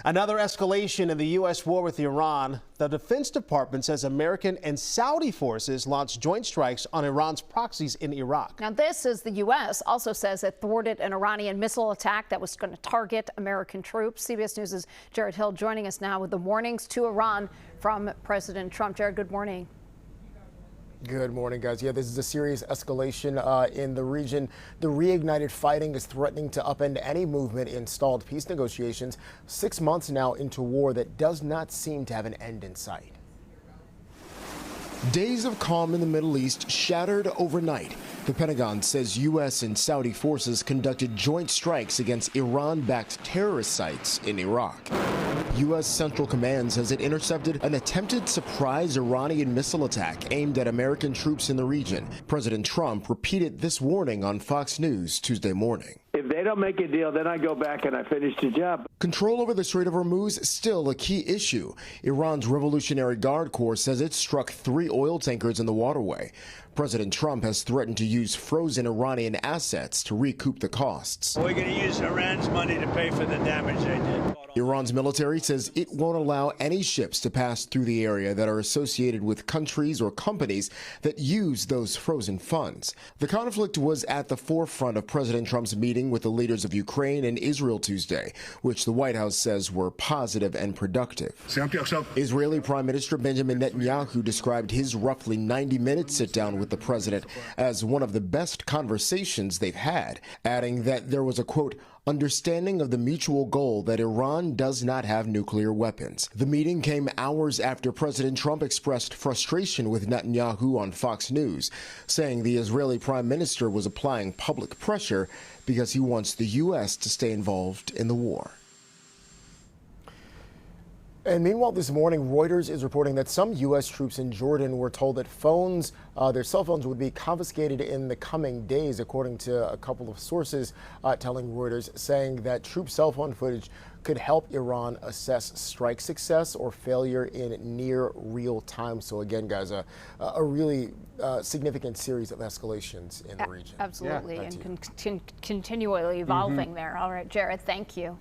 Another escalation in the U.S. war with Iran. The Defense Department says American and Saudi forces launched joint strikes on Iran's proxies in Iraq. Now, this is the U.S. also says it thwarted an Iranian missile attack that was going to target American troops. CBS News' Jared Hill joining us now with the warnings to Iran from President Trump. Jared, good morning. Good morning, guys. Yeah, this is a serious escalation in the region. The reignited fighting is threatening to upend any movement in stalled peace negotiations 6 months now into war that does not seem to have an end in sight. Days of calm in the Middle East shattered overnight. The Pentagon says U.S. and Saudi forces conducted joint strikes against Iran-backed terrorist sites in Iraq. U.S. Central Command says it intercepted an attempted surprise Iranian missile attack aimed at American troops in the region. President Trump repeated this warning on Fox News Tuesday morning. If they don't make a deal, then I go back and I finish the job. Control over the Strait of Hormuz still a key issue. Iran's Revolutionary Guard Corps says it struck 3 oil tankers in the waterway. President Trump has threatened to use frozen Iranian assets to recoup the costs. We're going to use Iran's money to pay for the damage they did. Iran's military says it won't allow any ships to pass through the area that are associated with countries or companies that use those frozen funds. The conflict was at the forefront of President Trump's meeting with the leaders of Ukraine and Israel Tuesday, which the White House says were positive and productive. Israeli Prime Minister Benjamin Netanyahu described his roughly 90-minute sit-down with the president as one of the best conversations they've had, adding that there was a, quote, understanding of the mutual goal that Iran does not have nuclear weapons. The meeting came hours after President Trump expressed frustration with Netanyahu on Fox News, saying the Israeli prime minister was applying public pressure because he wants the U.S. to stay involved in the war. And meanwhile, this morning, Reuters is reporting that some U.S. troops in Jordan were told that their cell phones would be confiscated in the coming days, according to a couple of sources telling Reuters, saying that troop cell phone footage could help Iran assess strike success or failure in near real time. So again, guys, a really significant series of escalations in the region. Absolutely, and continually evolving there. All right, Jared, thank you.